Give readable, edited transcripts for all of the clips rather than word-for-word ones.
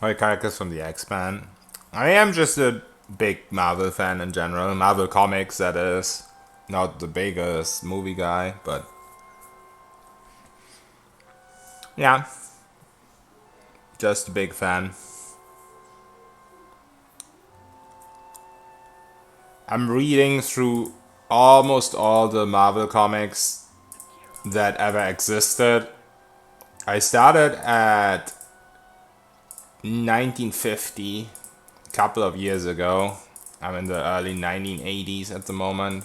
Or characters from the X-Men. I am just a big Marvel fan in general. Marvel Comics, that is. Not the biggest movie guy, but yeah, just a big fan. I'm reading through almost all the Marvel comics that ever existed. I started at 1950, a couple of years ago. I'm in the early 1980s at the moment.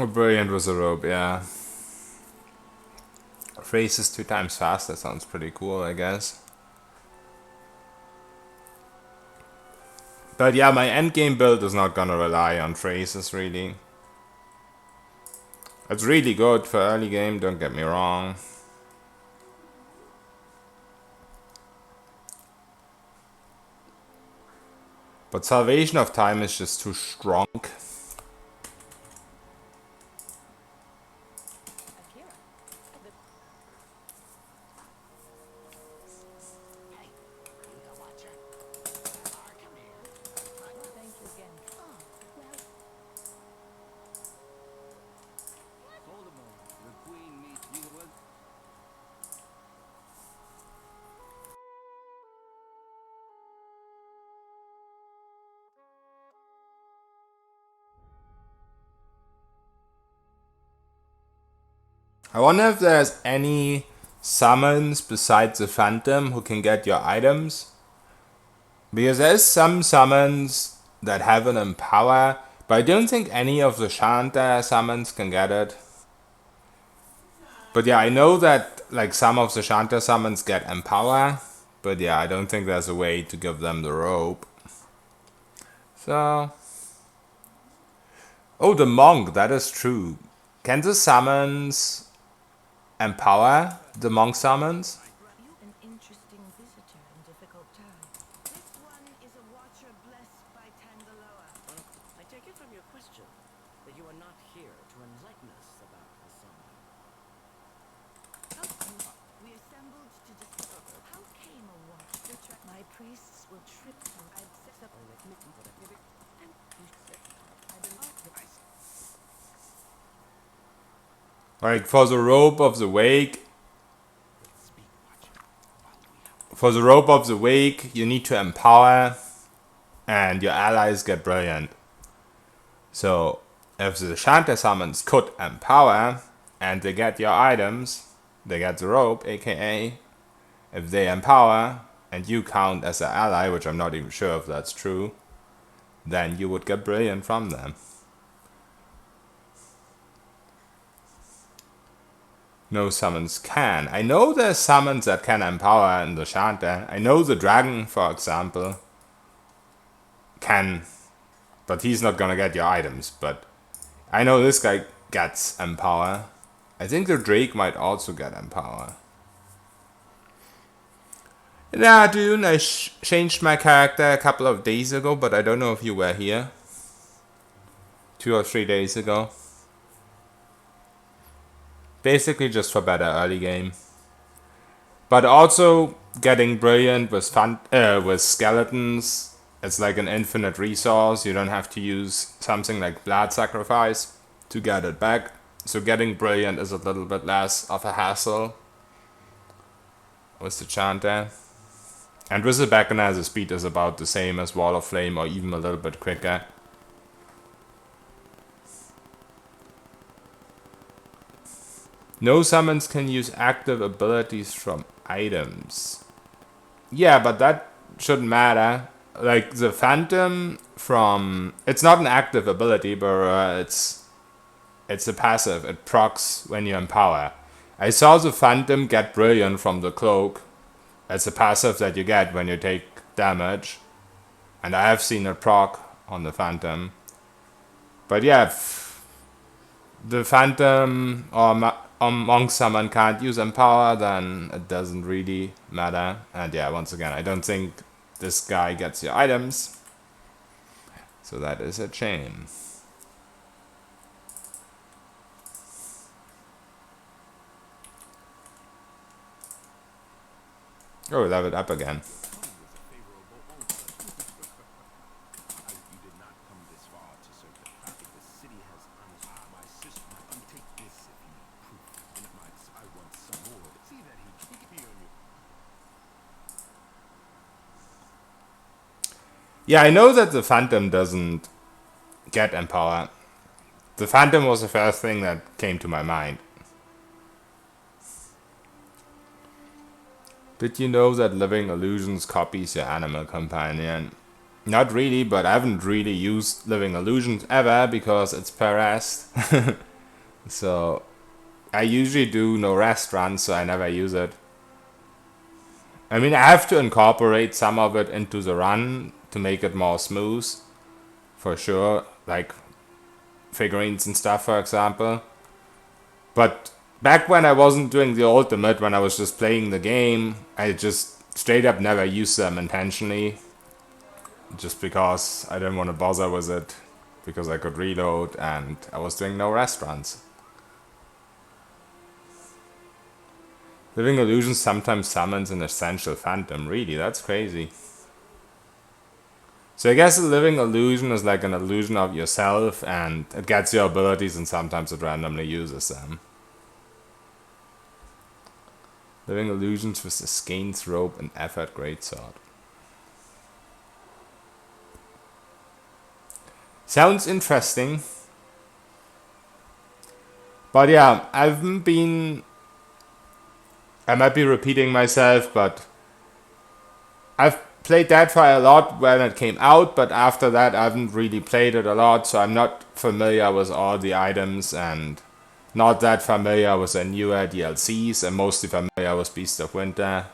Oh, brilliant was the rope, yeah. Phrases 2 times faster sounds pretty cool, I guess. But yeah, my endgame build is not gonna rely on phrases really. It's really good for early game, don't get me wrong. But Salvation of Time is just too strong. I wonder if there's any summons besides the Phantom who can get your items. Because there's some summons that have an Empower, but I don't think any of the Shanta summons can get it. But yeah, I know that like some of the Shanta summons get Empower, but yeah, I don't think there's a way to give them the rope. So... Oh, the Monk, that is true. Can the summons empower the Monk summons? Like for the rope of the wake, you need to empower, and your allies get brilliant. So if the Shanta summons could empower, and they get your items, they get the rope, aka if they empower, and you count as an ally, which I'm not even sure if that's true, then you would get brilliant from them. No summons can. I know there's summons that can empower in the Shanta. I know the dragon, for example, can, but he's not gonna get your items. But I know this guy gets empower. I think the Drake might also get empower. Yeah, dude, I changed my character a couple of days ago, but I don't know if you were here. 2 or 3 days ago. Basically just for better early game. But also getting brilliant with with skeletons. It's like an infinite resource. You don't have to use something like blood sacrifice to get it back. So getting brilliant is a little bit less of a hassle with the chanter. And with the Beckoner, the speed is about the same as Wall of Flame or even a little bit quicker. No summons can use active abilities from items. Yeah, but that shouldn't matter. Like the Phantom from... It's not an active ability, but it's a passive. It procs when you empower. I saw the Phantom get Brilliant from the Cloak. It's a passive that you get when you take damage. And I have seen it proc on the Phantom. But yeah, if the Phantom or Monk Summon can't use Empower, then it doesn't really matter. And yeah, once again, I don't think this guy gets your items. So that is a shame. Oh, leveled up again. Yeah, I know that the Phantom doesn't get Empower. The Phantom was the first thing that came to my mind. Did you know that Living Illusions copies your animal companion? Not really, but I haven't really used Living Illusions ever because it's per rest. So I usually do no rest runs, so I never use it. I mean, I have to incorporate some of it into the run to make it more smooth, for sure, like figurines and stuff, for example. But back when I wasn't doing the ultimate, when I was just playing the game, I just straight up never used them intentionally, just because I didn't want to bother with it, because I could reload and I was doing no rest runs. Living Illusions sometimes summons an essential phantom. Really, that's crazy. So I guess a living illusion is like an illusion of yourself, and it gets your abilities and sometimes it randomly uses them. Living illusions with the skeins rope and effort greatsword. Sounds interesting. But yeah, I might be repeating myself, but I've played Deadfire a lot when it came out, but after that I haven't really played it a lot, so I'm not familiar with all the items and not that familiar with the newer DLCs. I'm mostly familiar with Beast of Winter.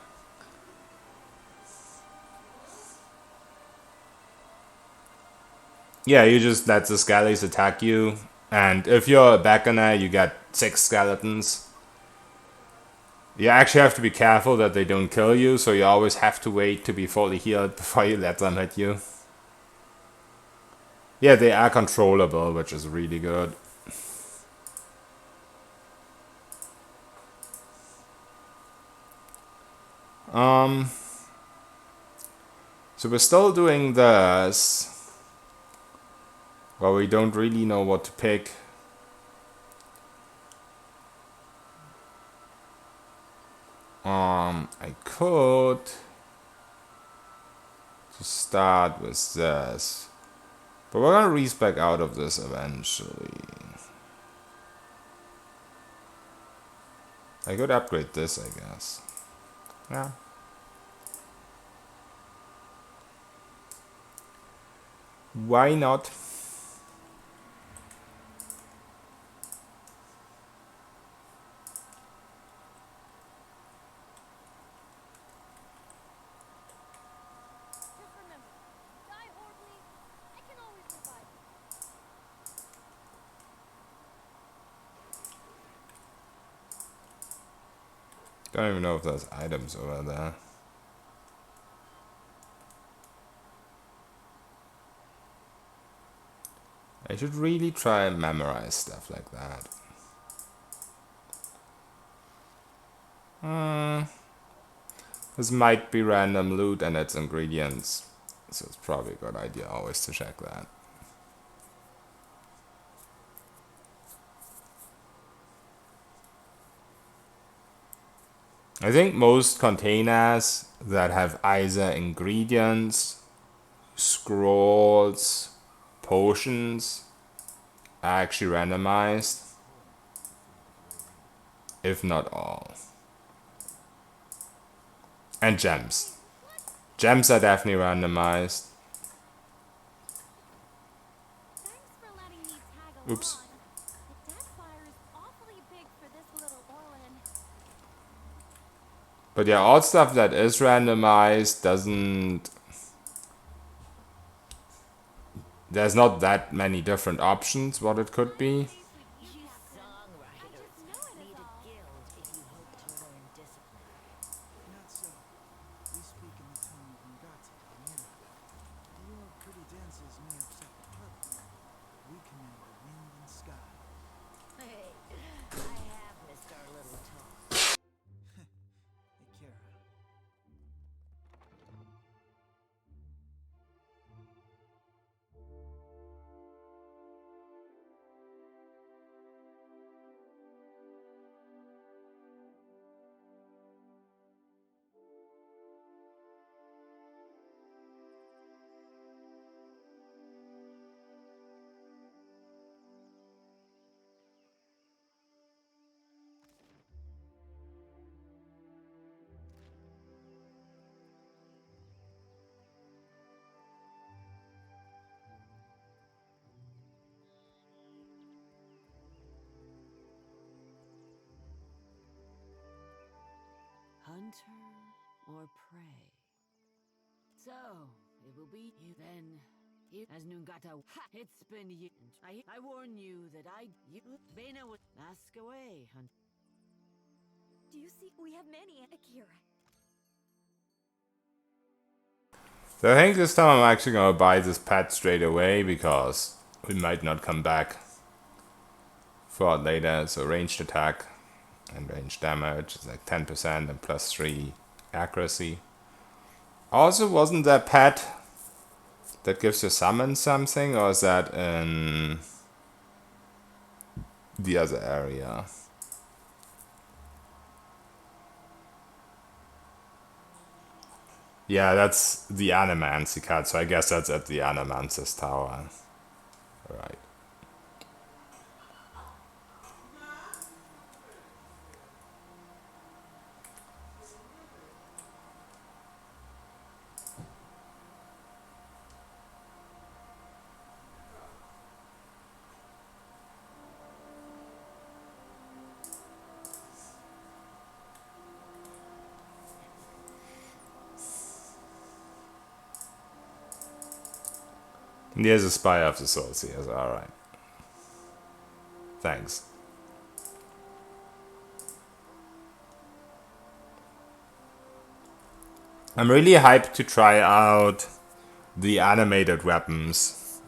Yeah, you just let the skellies attack you, and if you're a beckoner, you get 6 skeletons. You actually have to be careful that they don't kill you, so you always have to wait to be fully healed before you let them hit you. Yeah, they are controllable, which is really good. So we're still doing this. Well, we don't really know what to pick. I could just start with this. But we're gonna respec out of this eventually. I could upgrade this, I guess. Yeah. Why not? Don't even know if there's items over there. I should really try and memorize stuff like that. This might be random loot and its ingredients, so it's probably a good idea always to check that. I think most containers that have either ingredients, scrolls, potions are actually randomized, if not all. And gems. Gems are definitely randomized. Oops. But yeah, all stuff that is there's not that many different options what it could be. Hunter or prey? So, it will be you then. As Nungata, it's been you. I warn you that you, Bena would ask away, Hunter. Do you see? We have many, Akira. So I think this time I'm actually gonna buy this pet straight away because we might not come back for it later. So ranged attack and ranged damage is like 10% and plus 3 accuracy. Also, wasn't that pet that gives you summon something, or is that in the other area? Yeah, that's the Animancy cat, so I guess that's at the Animancer's tower. Right. And here's a Spire of the Souls here, so alright. Thanks. I'm really hyped to try out the animated weapons.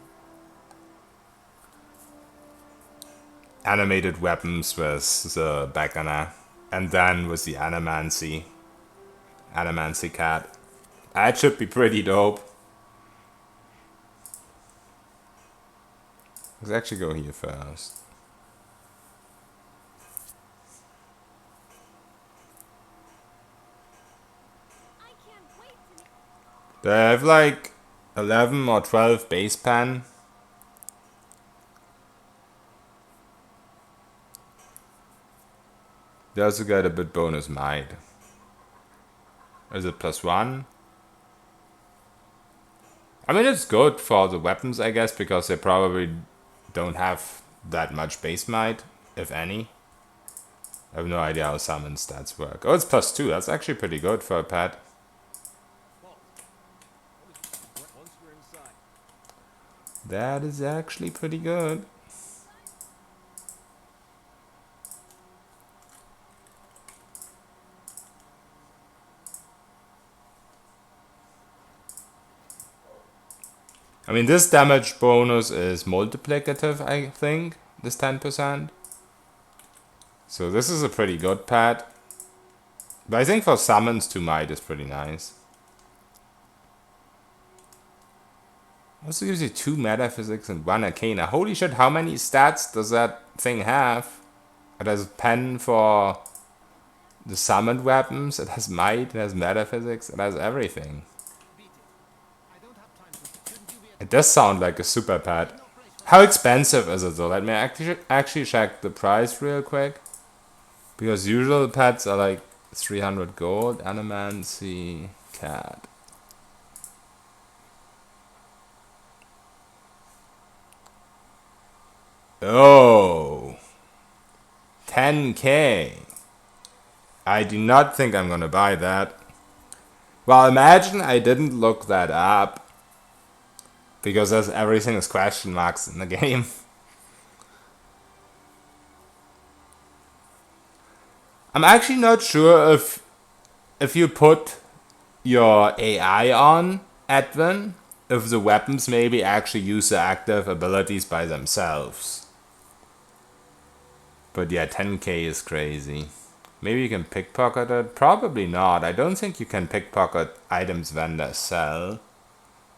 Animated weapons with the Beckoner. And then with the Animancy cat. That should be pretty dope. Let's actually go here first. They have like 11 or 12 base pen. They also get a bit bonus might. Is it +1? I mean, it's good for the weapons, I guess, because they probably don't have that much base might, if any. I have no idea how summon stats work. Oh, it's +2. That's actually pretty good for a pet. That is actually pretty good. I mean, this damage bonus is multiplicative, I think, this 10%. So this is a pretty good pet. But I think for summons, 2 might is pretty nice. Also gives you 2 metaphysics and 1 arcana. Holy shit, how many stats does that thing have? It has pen for the summoned weapons, it has might, it has metaphysics, it has everything. It does sound like a super pet. How expensive is it though? Let me actually check the price real quick. Because usual pets are like 300 gold. Animancy cat. Oh. 10k. I do not think I'm gonna buy that. Well, imagine I didn't look that up. Because everything is question marks in the game. I'm actually not sure if you put your AI on Edwin, if the weapons maybe actually use the active abilities by themselves. But yeah, 10k is crazy. Maybe you can pickpocket it? Probably not. I don't think you can pickpocket items vendors sell.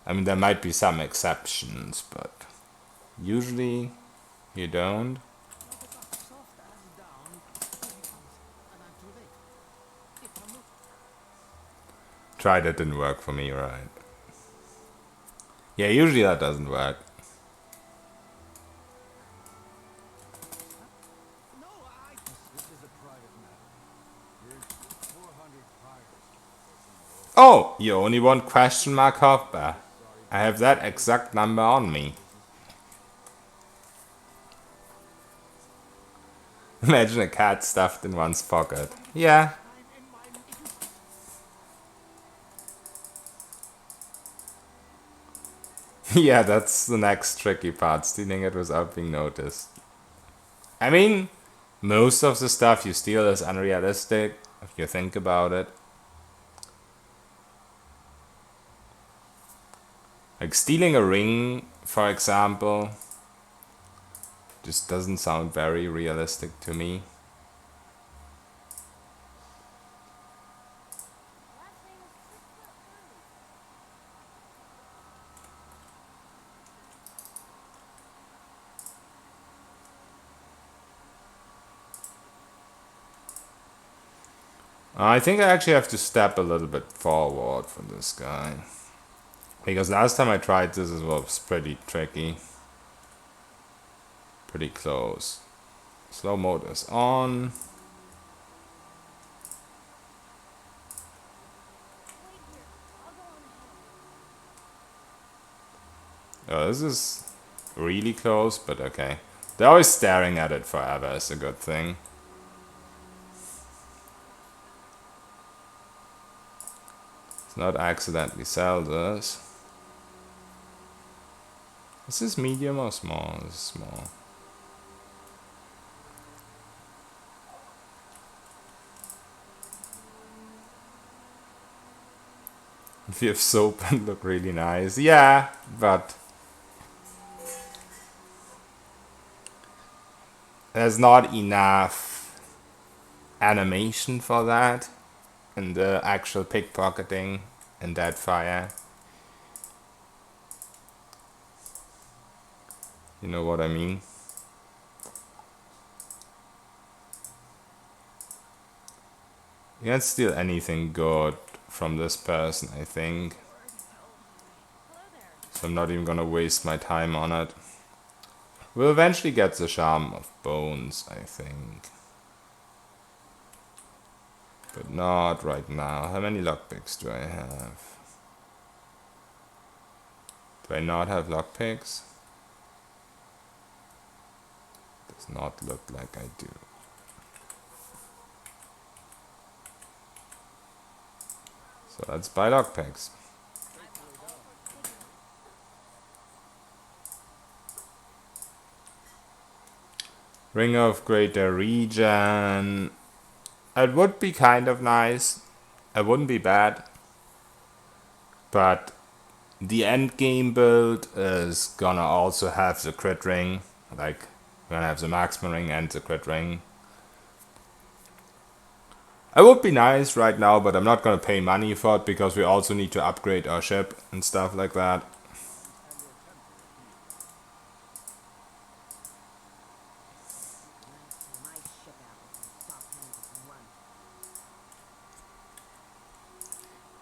I mean, there might be some exceptions, but usually you don't. Tried it, didn't work for me, right? Yeah, usually that doesn't work. Oh, you only want question mark hopper. I have that exact number on me. Imagine a cat stuffed in one's pocket. Yeah. Yeah, that's the next tricky part, stealing it without being noticed. I mean, most of the stuff you steal is unrealistic, if you think about it. Like stealing a ring, for example, just doesn't sound very realistic to me. I think I actually have to step a little bit forward for this guy. Because last time I tried this, it was pretty tricky. Pretty close. Slow mode is on. Oh, this is really close, but okay. They're always staring at it forever, is a good thing. Let's not accidentally sell this. Is this medium or small? This is small. If you have soap and look really nice. Yeah, but there's not enough animation for that in the actual pickpocketing in Deadfire. You know what I mean? You can't steal anything good from this person, I think. So I'm not even gonna waste my time on it. We'll eventually get the charm of bones, I think. But not right now. How many lockpicks do I have? Do I not have lockpicks? Does not look like I do. So let's buy lockpicks. Ring of Greater Region. It would be kind of nice. It wouldn't be bad. But the end game build is gonna also have the crit ring. Like, we're gonna have the marksman ring and the crit ring. It would be nice right now, but I'm not gonna pay money for it because we also need to upgrade our ship and stuff like that.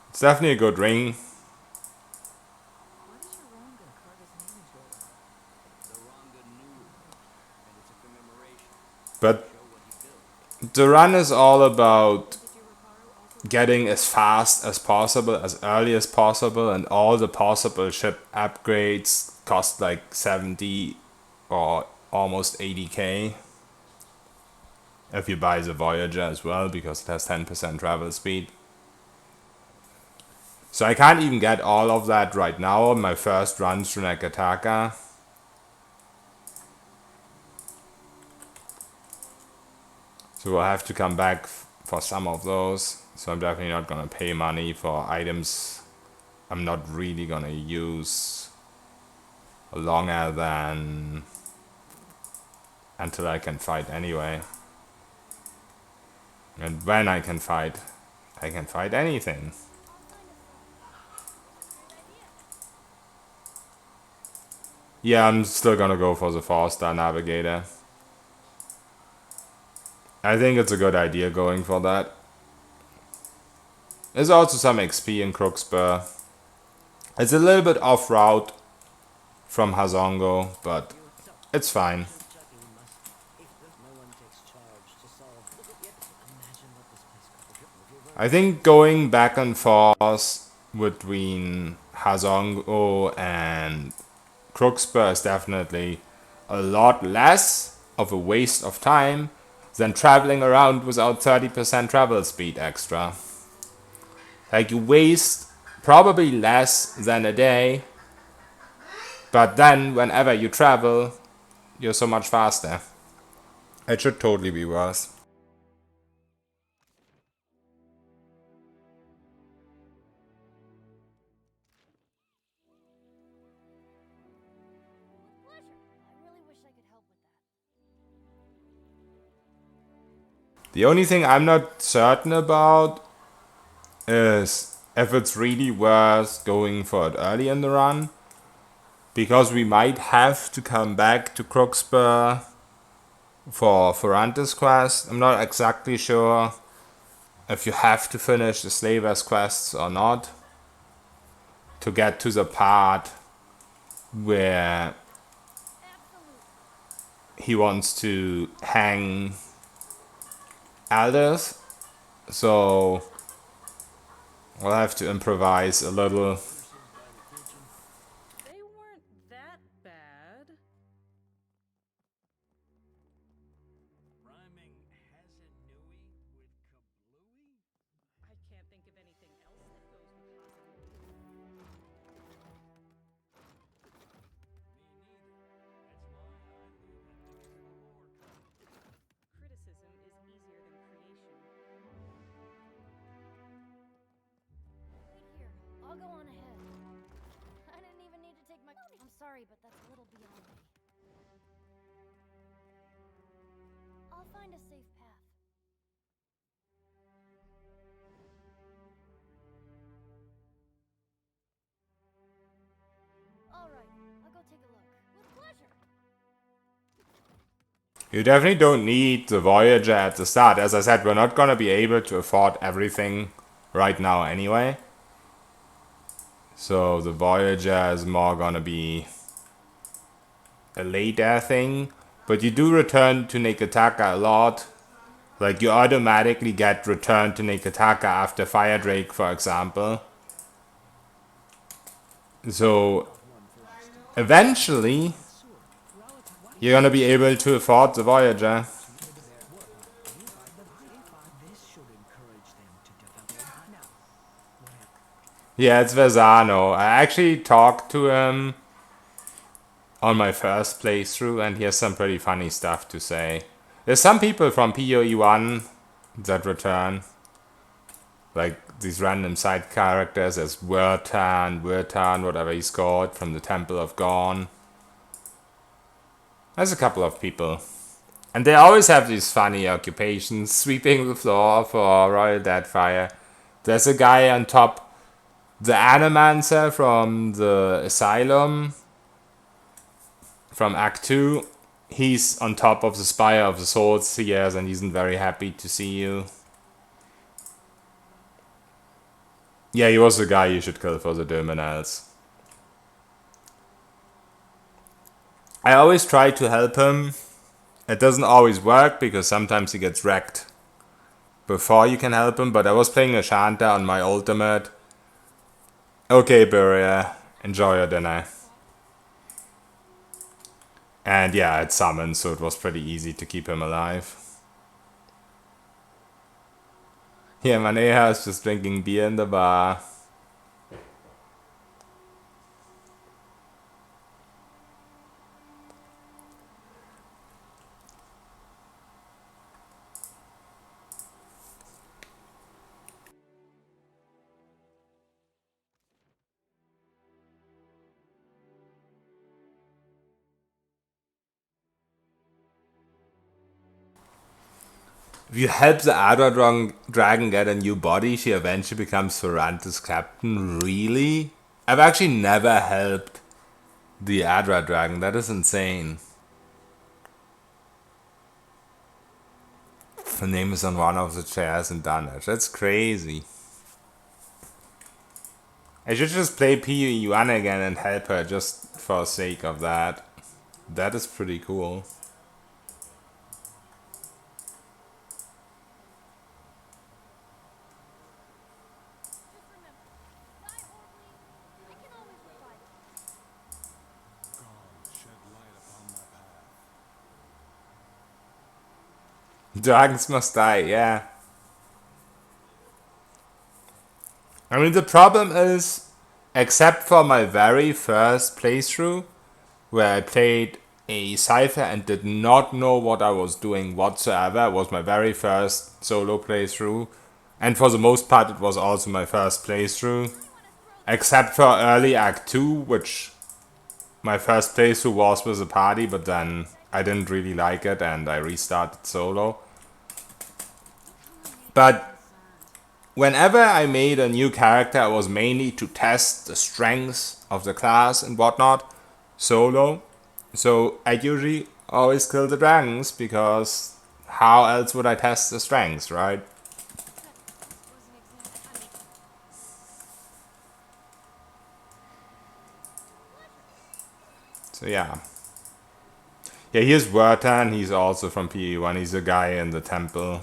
It's definitely a good ring. But the run is all about getting as fast as possible, as early as possible, and all the possible ship upgrades cost like 70 or almost 80k. If you buy the Voyager as well, because it has 10% travel speed. So I can't even get all of that right now on my first run through Nekataka. So we'll have to come back for some of those. So I'm definitely not gonna pay money for items I'm not really gonna use longer than until I can fight anyway. And when I can fight anything. Yeah, I'm still gonna go for the 4-star navigator. I think it's a good idea going for that. There's also some XP in Crooksburg. It's a little bit off route from Hazongo, but it's fine. I think going back and forth between Hazongo and Crooksburg is definitely a lot less of a waste of time than traveling around without 30% travel speed extra. Like, you waste probably less than a day, but then whenever you travel, you're so much faster. It should totally be worth. The only thing I'm not certain about is if it's really worth going for it early in the run. Because we might have to come back to Crooksburg for Ferrante's quest. I'm not exactly sure if you have to finish the Slaver's quests or not to get to the part where he wants to hang elders. So we'll have to improvise a little. They weren't that bad. Rhyming Hasanui with Kablooey? I can't think of anything else that goes with Hasanui. Criticism is easier than creation. Wait here. I'll go on ahead. I didn't even need to take my... I'm sorry, but that's a little beyond me. I'll find a safe path. All right, I'll go take a look. With pleasure. You definitely don't need the Voyager at the start. As I said, we're not gonna be able to afford everything right now anyway. So the Voyager is more gonna be a later thing. But you do return to Nekataka a lot. Like, you automatically get returned to Nekataka after Fire Drake, for example. So eventually you're gonna be able to afford the Voyager. Yeah, it's Vezano. I actually talked to him on my first playthrough, and he has some pretty funny stuff to say. There's some people from PoE1 that return. Like these random side characters as Wirtan, whatever he's called, from the Temple of Gorn. There's a couple of people. And they always have these funny occupations, sweeping the floor for Royal Deadfire. There's a guy on top, the Animancer from the Asylum, from Act 2. He's on top of the Spire of the Sword Seers, and he's very happy to see you. Yeah, he was the guy you should kill for the Dominals. I always try to help him. It doesn't always work, because sometimes he gets wrecked before you can help him, but I was playing Ashanta on my ultimate. Okay, Buria, enjoy your dinner. And yeah, it summoned, so it was pretty easy to keep him alive. Yeah, Maneha is just drinking beer in the bar. If you help the dragon get a new body, she eventually becomes Ferrantis captain. Really? I've actually never helped the Adra dragon. That is insane. Her name is on one of the chairs in Dunwich. That's crazy. I should just play PU1 again and help her just for sake of that. That is pretty cool. Just remember, die horribly, I can always revive you. God, shed light upon my path. Dragons must die, yeah. I mean, the problem is, except for my very first playthrough, where I played a cipher and did not know what I was doing whatsoever. It was my very first solo playthrough. And for the most part, it was also my first playthrough. Except for early Act 2, which my first playthrough was with a party, but then I didn't really like it and I restarted solo. But whenever I made a new character, it was mainly to test the strengths of the class and whatnot, solo. So I usually always kill the dragons, because how else would I test the strengths, right? So yeah. Yeah, here's Wertan, he's also from PE1, he's a guy in the temple.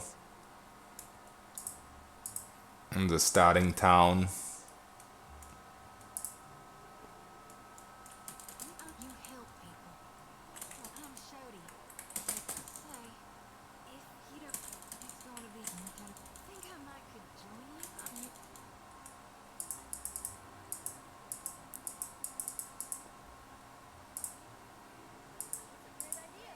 In the starting town. You help people. Well, I'm Shody. Say, if you don't, it's going to be. Think I might could join you? That's a great idea.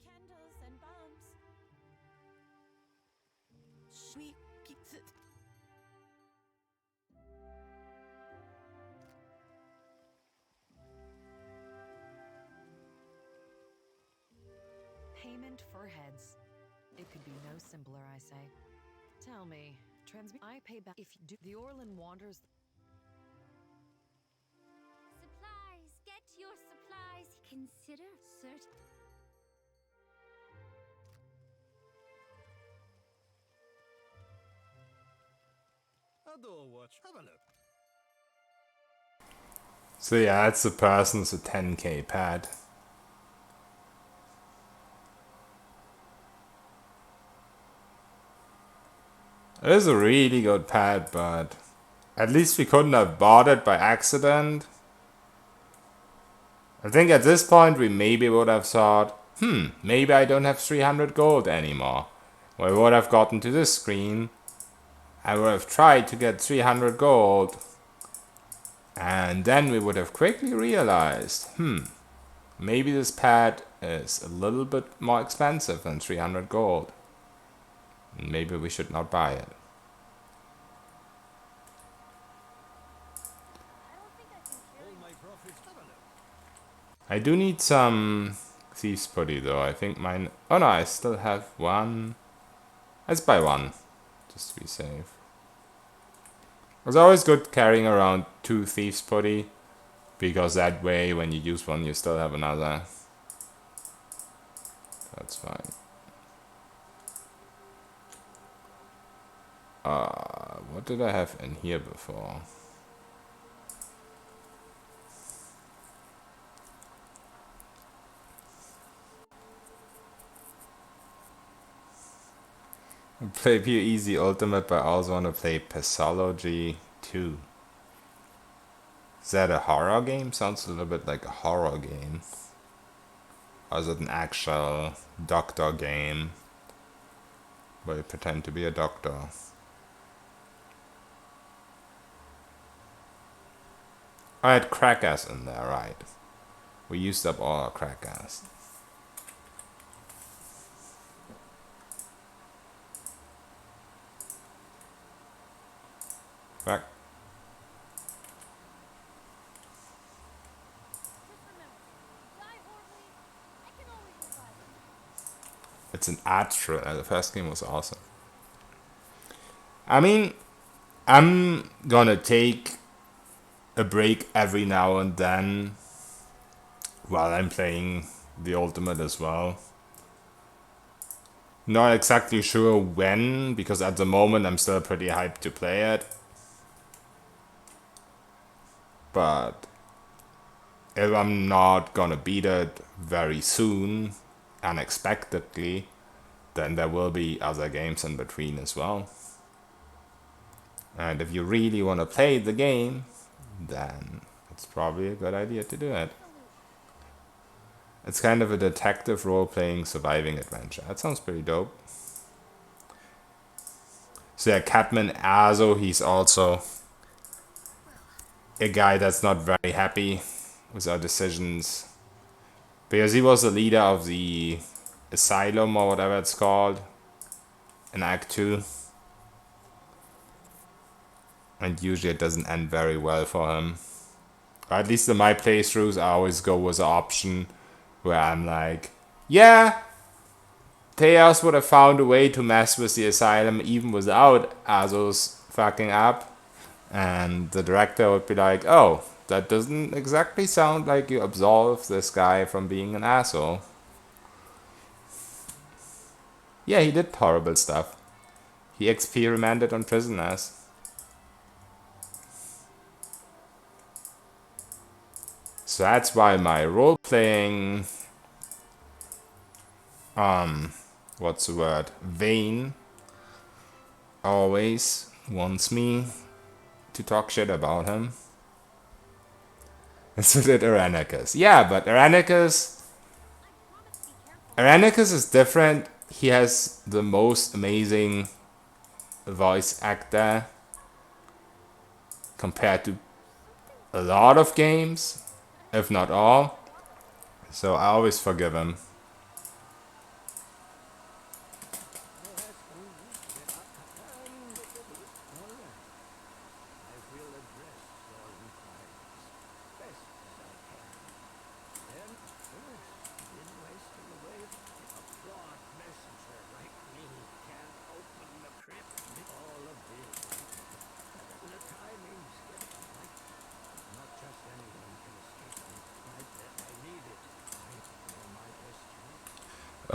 Candles and bombs. Sweet pizza. Payment for heads. It could be no simpler, I say. Tell me, I pay back if you do. The Orlan wanders. Supplies. Get your supplies. Consider certain. Adore watch. Have a look. So yeah, it's the person's a 10k pad. It is a really good pad, but at least we couldn't have bought it by accident. I think at this point we maybe would have thought, maybe I don't have 300 gold anymore. Well, I would have gotten to this screen. I would have tried to get 300 gold. And then we would have quickly realized, maybe this pad is a little bit more expensive than 300 gold. Maybe we should not buy it. All my profits. Have a look. I do need some Thieves Putty though. I think mine... Oh no, I still have one. Let's buy one, just to be safe. It's always good carrying around 2 Thieves Putty, because that way when you use one you still have another. That's fine. What did I have in here before? I play Pure Easy Ultimate, but I also want to play Pathology 2. Is that a horror game? Sounds a little bit like a horror game. Or is it an actual doctor game where you pretend to be a doctor? I had crackers in there, right. We used up all our crackers. It's an art thriller. The first game was awesome. I mean, I'm gonna take a break every now and then while I'm playing the Ultimate as well. Not exactly sure when, because at the moment I'm still pretty hyped to play it. But if I'm not gonna beat it very soon, unexpectedly, then there will be other games in between as well. And if you really want to play the game, then it's probably a good idea to do it. It's kind of a detective role-playing surviving adventure. That sounds pretty dope. So yeah, Catman Azo, he's also a guy that's not very happy with our decisions. Because he was the leader of the asylum or whatever it's called in Act 2. And usually it doesn't end very well for him. Or at least in my playthroughs, I always go with the option where I'm like, yeah, Theos would have found a way to mess with the asylum even without Azo's fucking up. And the director would be like, oh, that doesn't exactly sound like you absolved this guy from being an asshole. Yeah, he did horrible stuff. He experimented on prisoners. So that's why my role-playing, what's the word, vein always wants me to talk shit about him. And so did Irenicus. Yeah, but Irenicus is different. He has the most amazing voice actor compared to a lot of games, if not all. So I always forgive him.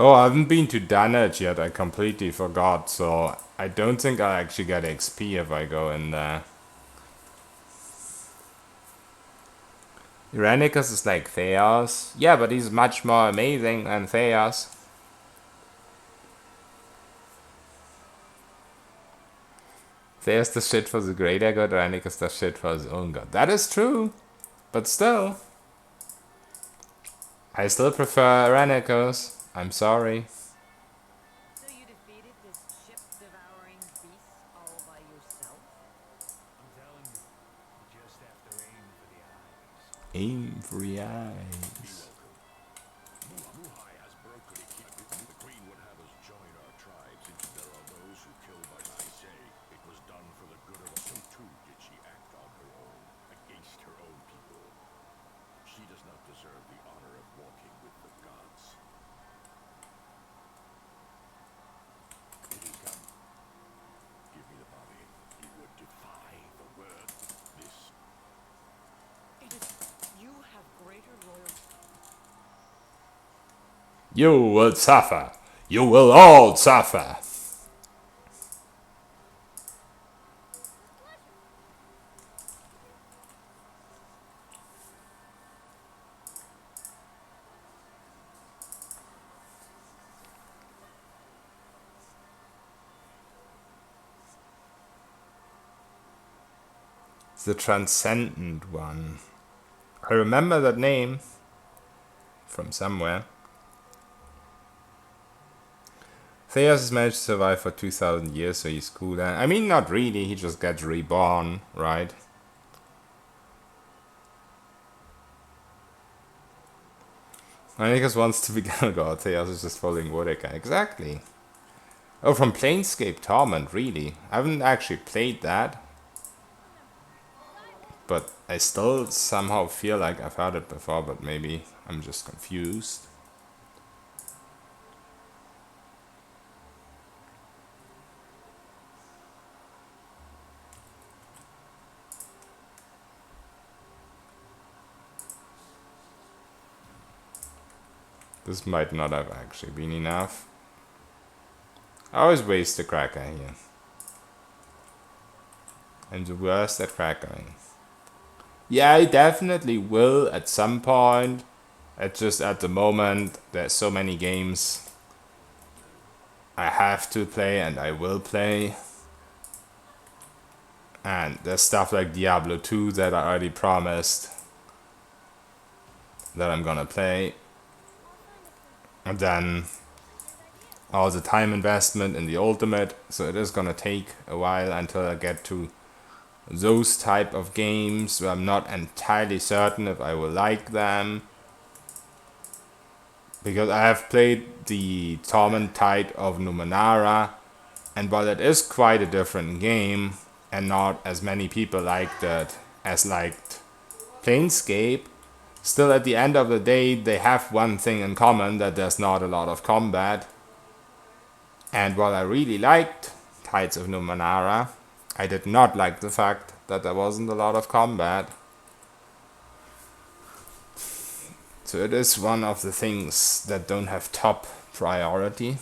Oh, I haven't been to Dunwich yet, I completely forgot, so I don't think I'll actually get XP if I go in there. Irenicus is like Theos. Yeah, but he's much more amazing than Theos. Theos does shit for the greater good, Irenicus does shit for his own god. That is true, but still. I still prefer Irenicus. I'm sorry. So you defeated this ship-devouring beast all by yourself? I'm telling you, you just have to aim for the eyes. Aim for the eyes. Muhai has broken it. The Queen would have us join our tribe, since there are those who kill by I say. It was done for the good of us. So too did she act on her own, against her own people. She does not deserve the honor of walking with the gods. It is come. Give me the body. You would defy the word. This. It is. You have greater loyalty. You will suffer. You will all suffer. The Transcendent One. I remember that name from somewhere. Theos has managed to survive for 2,000 years, so he's cool. I mean, not really. He just gets reborn, right? Irenicus wants to become a god. Theos is just following Woodica. Exactly. Oh, from Planescape Torment, really? I haven't actually played that. But I still somehow feel like I've heard it before, but maybe I'm just confused. This might not have actually been enough. I always waste the cracker here. I'm the worst at crackering. Yeah, I definitely will at some point. It's just at the moment, there's so many games I have to play and I will play. And there's stuff like Diablo 2 that I already promised that I'm gonna play. And then all the time investment in the Ultimate, so it is gonna take a while until I get to those type of games where I'm not entirely certain if I will like them. Because I have played the Torment Tide of Numenera, and while it is quite a different game, and not as many people liked it as liked Planescape, still at the end of the day they have one thing in common, that there's not a lot of combat. And while I really liked Tides of Numenera, I did not like the fact that there wasn't a lot of combat. So it is one of the things that don't have top priority.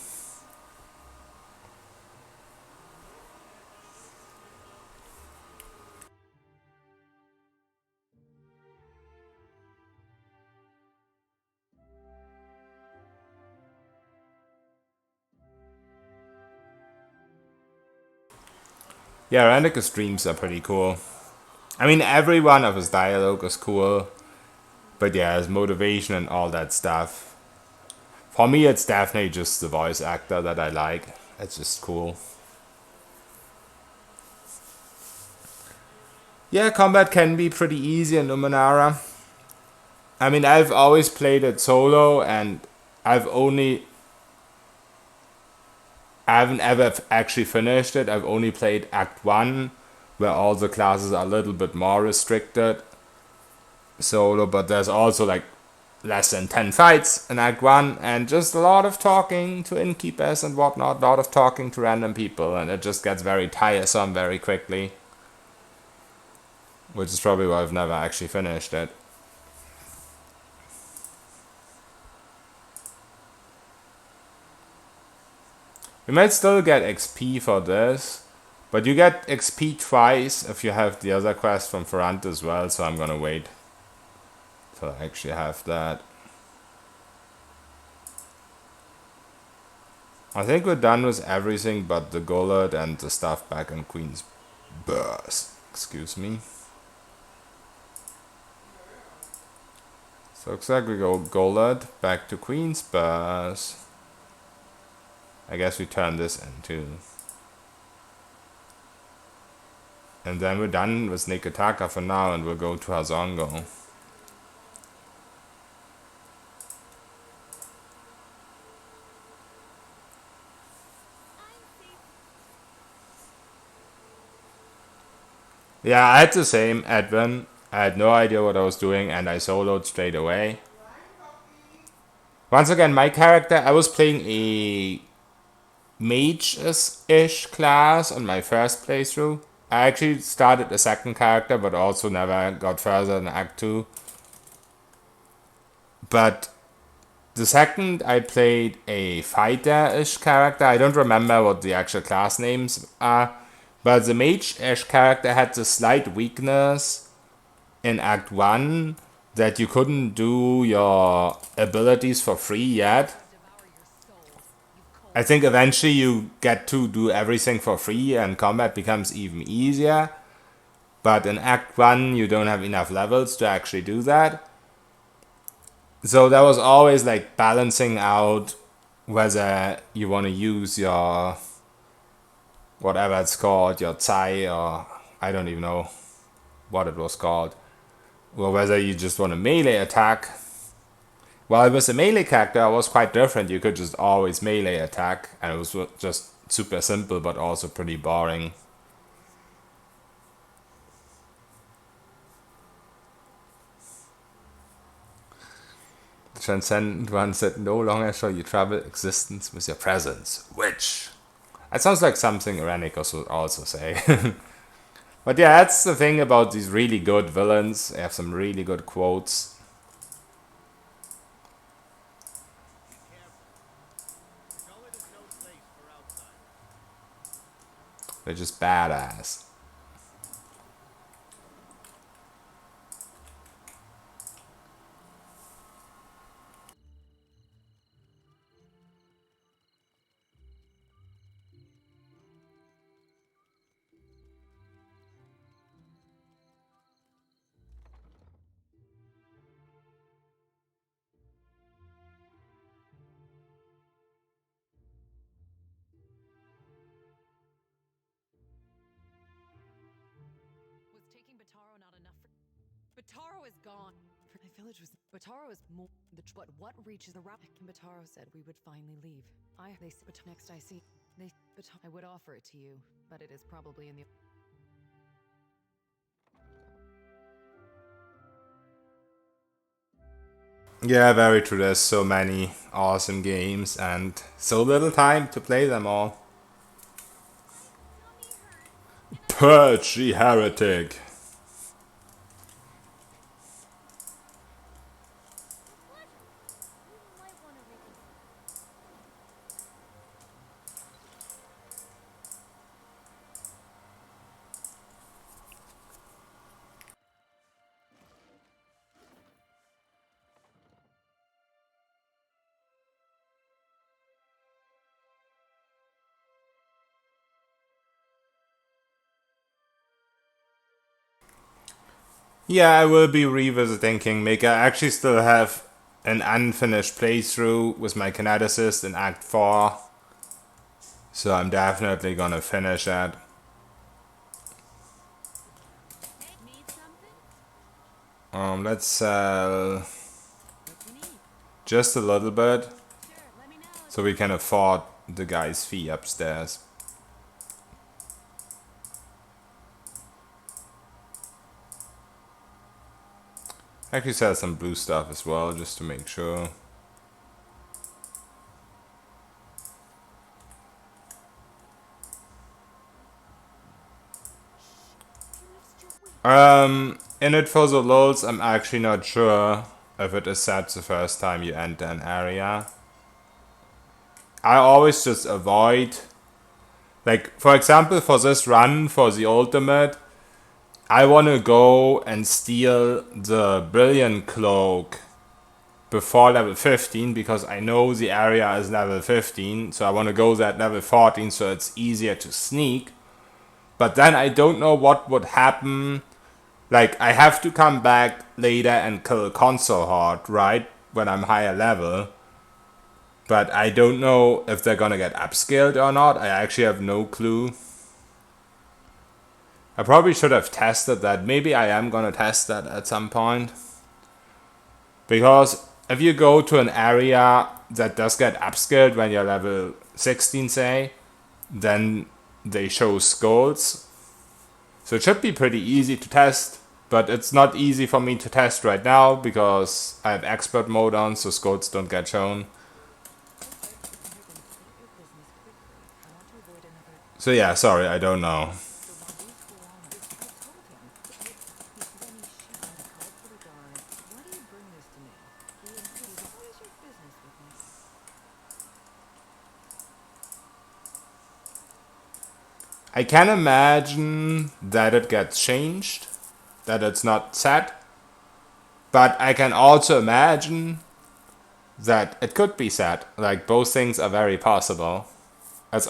Yeah, Renneke's streams are pretty cool. I mean, every one of his dialogue is cool. But yeah, his motivation and all that stuff. For me, it's definitely just the voice actor that I like. It's just cool. Yeah, combat can be pretty easy in Numenera. I mean, I've always played it solo, and I haven't ever actually finished it. I've only played Act 1, where all the classes are a little bit more restricted solo, but there's also like less than 10 fights in Act 1, and just a lot of talking to innkeepers and whatnot, a lot of talking to random people, and it just gets very tiresome very quickly. Which is probably why I've never actually finished it. You might still get XP for this, but you get XP twice if you have the other quest from Ferrant as well, so I'm gonna wait till I actually have that. I think we're done with everything but the gullet and the stuff back in Queen's Burst. Excuse me. So looks like we go gullet back to Queen's Burst. I guess we turn this in too. And then we're done with Neketaka for now, and we'll go to Hazongo. Yeah, I had the same, Edwin. I had no idea what I was doing, and I soloed straight away. Once again, my character, I was playing a mage-ish class on my first playthrough. I actually started a second character, but also never got further than Act 2. But the second, I played a fighter-ish character. I don't remember what the actual class names are. But the mage-ish character had the slight weakness in Act 1 that you couldn't do your abilities for free yet. I think eventually you get to do everything for free and combat becomes even easier. But in Act 1 you don't have enough levels to actually do that. So that was always like balancing out whether you want to use your whatever it's called, your Tsai, or I don't even know what it was called. Or whether you just want a melee attack. While with a melee character, it was quite different. You could just always melee attack, and it was just super simple, but also pretty boring. The Transcendent One said, no longer shall you trouble existence with your presence. Which? That sounds like something Rennekus would also say. But yeah, that's the thing about these really good villains. They have some really good quotes. They're just badass. Was taking Bataro not enough for... Bataro is gone. My village was... Bataro is more... But what reaches the route? Bataro said we would finally leave. They said... Next I see... They... I would offer it to you, but it is probably in the... Yeah, very true. There's so many awesome games and so little time to play them all. Purge the heretic. Yeah, I will be revisiting Kingmaker. I actually still have an unfinished playthrough with my kineticist in Act 4. So I'm definitely gonna finish that. Let's sell just a little bit so we can afford the guy's fee upstairs. Actually sell some blue stuff as well, just to make sure. In it for the lulz, I'm actually not sure if it is set the first time you enter an area. I always just avoid, like, for example, for this run, for the ultimate, I want to go and steal the Brilliant Cloak before level 15 because I know the area is level 15, so I want to go there at level 14 so it's easier to sneak. But then I don't know what would happen. Like, I have to come back later and kill Console Horde, right? When I'm higher level. But I don't know if they're gonna get upscaled or not. I actually have no clue. I probably should have tested that. Maybe I am gonna test that at some point. Because if you go to an area that does get upscaled when you're level 16, say, then they show skulls. So it should be pretty easy to test, but it's not easy for me to test right now because I have expert mode on, so skulls don't get shown. So yeah, sorry, I don't know. I can imagine that it gets changed, that it's not set, but I can also imagine that it could be set. Like, both things are very possible. As